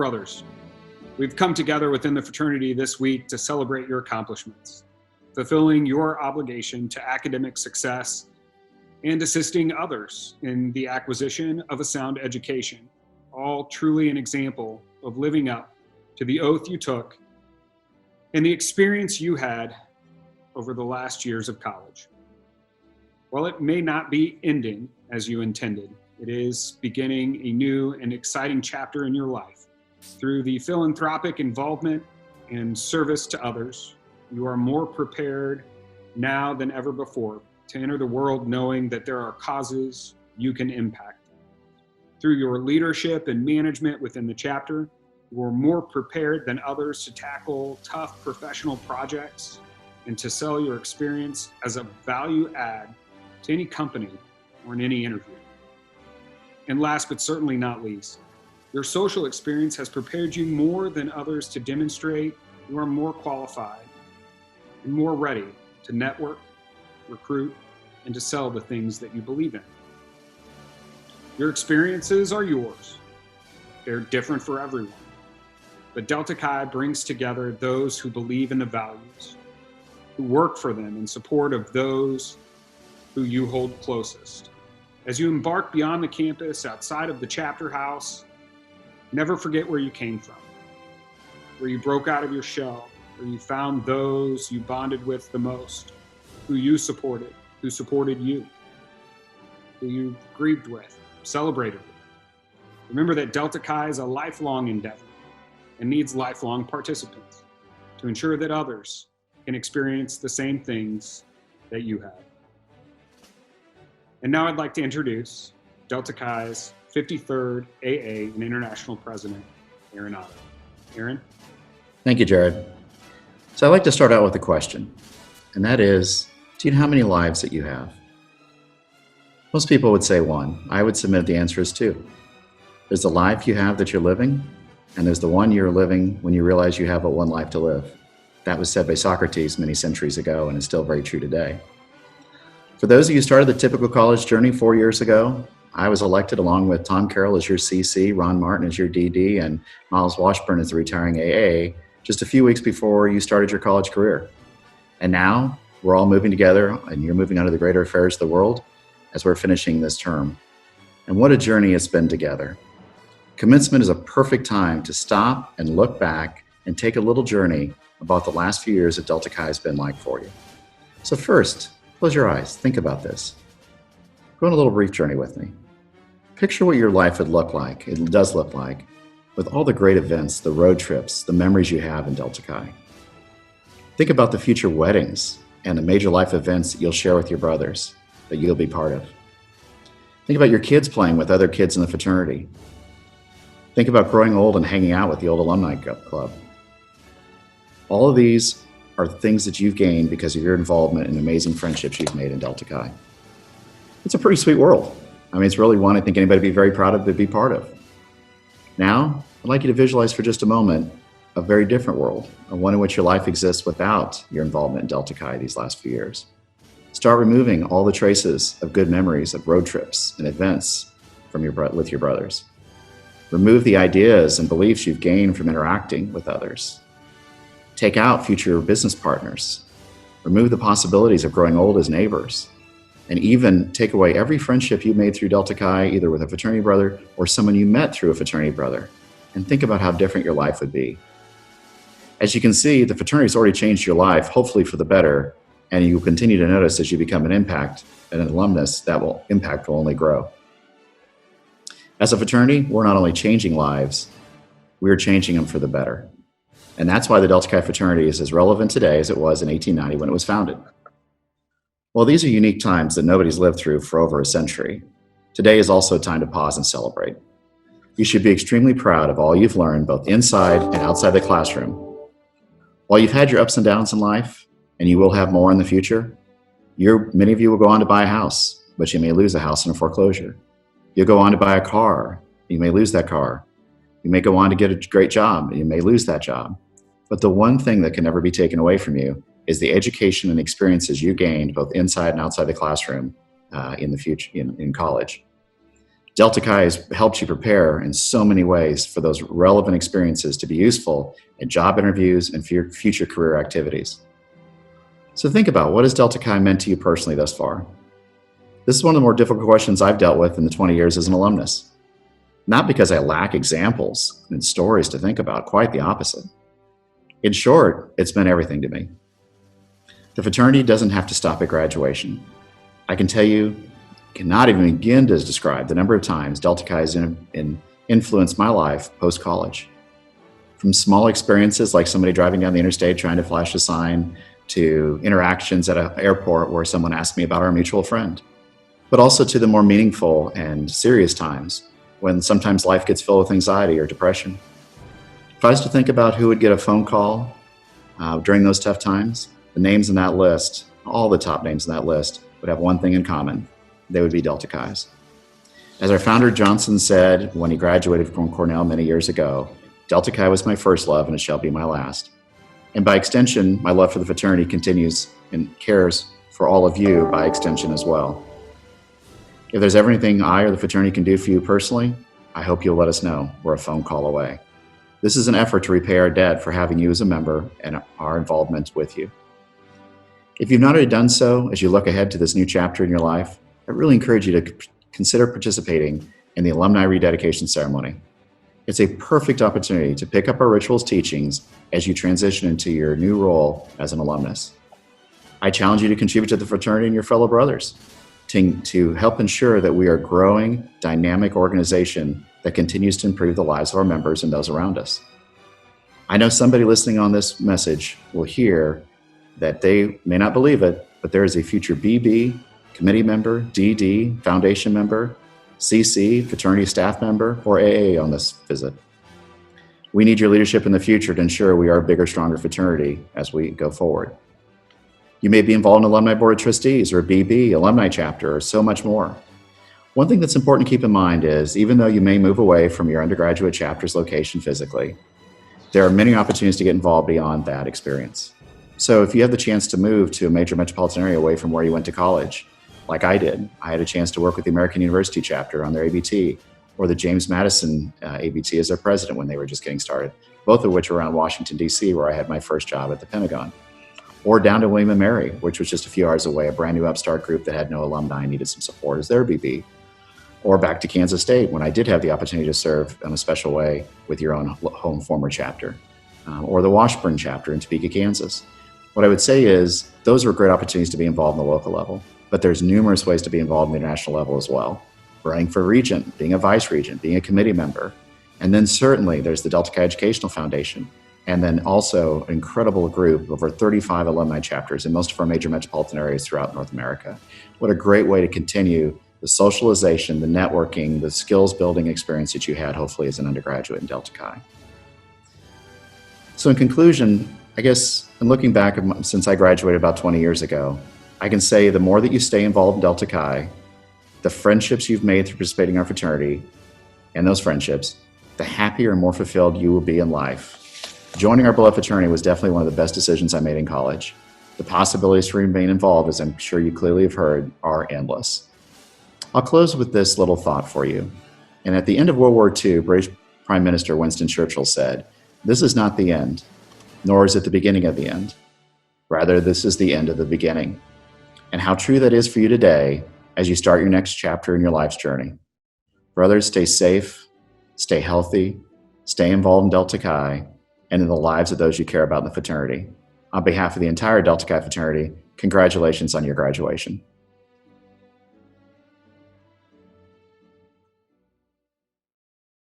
Brothers, we've come together within the fraternity this week to celebrate your accomplishments, fulfilling your obligation to academic success and assisting others in the acquisition of a sound education, all truly an example of living up to the oath you took and the experience you had over the last years of college. While it may not be ending as you intended, it is beginning a new and exciting chapter in your life. Through the philanthropic involvement and service to others, you are more prepared now than ever before to enter the world knowing that there are causes you can impact. Through your leadership and management within the chapter, you are more prepared than others to tackle tough professional projects and to sell your experience as a value add to any company or in any interview. And last but certainly not least, your social experience has prepared you more than others to demonstrate you are more qualified and more ready to network, recruit, and to sell the things that you believe in. Your experiences are yours. They're different for everyone. But Delta Chi brings together those who believe in the values, who work for them in support of those who you hold closest. As you embark beyond the campus, outside of the chapter house, never forget where you came from, where you broke out of your shell, where you found those you bonded with the most, who you supported, who supported you, who you grieved with, celebrated with. Remember that Delta Chi is a lifelong endeavor and needs lifelong participants to ensure that others can experience the same things that you have. And now I'd like to introduce Delta Chi's 53rd AA and International President, Aaron Otto. Aaron? Thank you, Jared. So I'd like to start out with a question, and that is, do you know how many lives that you have? Most people would say one. I would submit the answer is two. There's the life you have that you're living, and there's the one you're living when you realize you have but one life to live. That was said by Socrates many centuries ago and is still very true today. For those of you who started the typical college journey 4 years ago, I was elected along with Tom Carroll as your CC, Ron Martin as your DD, and Miles Washburn as the retiring AA just a few weeks before you started your college career. And now we're all moving together and you're moving on to the greater affairs of the world as we're finishing this term. And what a journey it's been together. Commencement is a perfect time to stop and look back and take a little journey about the last few years that Delta Chi has been like for you. So first, close your eyes, think about this. Go on a little brief journey with me. Picture what your life would look like, it does look like, with all the great events, the road trips, the memories you have in Delta Chi. Think about the future weddings and the major life events that you'll share with your brothers that you'll be part of. Think about your kids playing with other kids in the fraternity. Think about growing old and hanging out with the old alumni club. All of these are things that you've gained because of your involvement in amazing friendships you've made in Delta Chi. It's a pretty sweet world. I mean, it's really one I think anybody would be very proud of to be part of. Now, I'd like you to visualize for just a moment a very different world, one in which your life exists without your involvement in Delta Chi these last few years. Start removing all the traces of good memories of road trips and events from with your brothers. Remove the ideas and beliefs you've gained from interacting with others. Take out future business partners. Remove the possibilities of growing old as neighbors. And even take away every friendship you made through Delta Chi, either with a fraternity brother or someone you met through a fraternity brother, and think about how different your life would be. As you can see, the fraternity has already changed your life, hopefully for the better, and you will continue to notice as you become an impact and an alumnus, that impact will only grow. As a fraternity, we're not only changing lives, we're changing them for the better. And that's why the Delta Chi fraternity is as relevant today as it was in 1890 when it was founded. Well, these are unique times that nobody's lived through for over a century. Today is also a time to pause and celebrate. You should be extremely proud of all you've learned, both inside and outside the classroom. While you've had your ups and downs in life, and you will have more in the future, many of you will go on to buy a house, but you may lose a house in a foreclosure. You'll go on to buy a car, you may lose that car. You may go on to get a great job, and you may lose that job. But the one thing that can never be taken away from you is the education and experiences you gained both inside and outside the classroom in the future, in college. Delta Chi has helped you prepare in so many ways for those relevant experiences to be useful in job interviews and future career activities. So think about, what has Delta Chi meant to you personally thus far? This is one of the more difficult questions I've dealt with in the 20 years as an alumnus. Not because I lack examples and stories to think about, quite the opposite. In short, it's meant everything to me. The fraternity doesn't have to stop at graduation. I can tell you, cannot even begin to describe the number of times Delta Chi has influenced my life post-college. From small experiences like somebody driving down the interstate trying to flash a sign, to interactions at an airport where someone asked me about our mutual friend, but also to the more meaningful and serious times when sometimes life gets filled with anxiety or depression. If I was to think about who would get a phone call during those tough times, the names in that list, all the top names in that list, would have one thing in common. They would be Delta Chi's. As our founder Johnson said when he graduated from Cornell many years ago, Delta Chi was my first love and it shall be my last. And by extension, my love for the fraternity continues and cares for all of you by extension as well. If there's ever anything I or the fraternity can do for you personally, I hope you'll let us know. We're a phone call away. This is an effort to repay our debt for having you as a member and our involvement with you. If you've not already done so, as you look ahead to this new chapter in your life, I really encourage you to consider participating in the alumni rededication ceremony. It's a perfect opportunity to pick up our rituals teachings as you transition into your new role as an alumnus. I challenge you to contribute to the fraternity and your fellow brothers to help ensure that we are a growing, dynamic organization that continues to improve the lives of our members and those around us. I know somebody listening on this message will hear that they may not believe it, but there is a future BB, committee member, DD, foundation member, CC, fraternity staff member, or AA on this visit. We need your leadership in the future to ensure we are a bigger, stronger fraternity as we go forward. You may be involved in an alumni board of trustees or a BB, alumni chapter, or so much more. One thing that's important to keep in mind is, even though you may move away from your undergraduate chapter's location physically, there are many opportunities to get involved beyond that experience. So if you have the chance to move to a major metropolitan area away from where you went to college, like I did, I had a chance to work with the American University chapter on their ABT, or the James Madison ABT as their president when they were just getting started, both of which were around Washington, D.C., where I had my first job at the Pentagon. Or down to William & Mary, which was just a few hours away, a brand new upstart group that had no alumni and needed some support as their BB. Or back to Kansas State, when I did have the opportunity to serve in a special way with your own home former chapter, or the Washburn chapter in Topeka, Kansas. What I would say is, those were great opportunities to be involved in the local level, but there's numerous ways to be involved in the international level as well. Running for regent, being a vice regent, being a committee member. And then certainly there's the Delta Chi Educational Foundation. And then also an incredible group, over 35 alumni chapters in most of our major metropolitan areas throughout North America. What a great way to continue the socialization, the networking, the skills building experience that you had hopefully as an undergraduate in Delta Chi. So in conclusion, I guess in looking back since I graduated about 20 years ago, I can say the more that you stay involved in Delta Chi, the friendships you've made through participating in our fraternity, and those friendships, the happier and more fulfilled you will be in life. Joining our beloved fraternity was definitely one of the best decisions I made in college. The possibilities to remain involved, as I'm sure you clearly have heard, are endless. I'll close with this little thought for you. And at the end of World War II, British Prime Minister Winston Churchill said, "This is not the end, nor is it the beginning of the end. Rather, this is the end of the beginning." And how true that is for you today as you start your next chapter in your life's journey. Brothers, stay safe, stay healthy, stay involved in Delta Chi, and in the lives of those you care about in the fraternity. On behalf of the entire Delta Chi fraternity, congratulations on your graduation.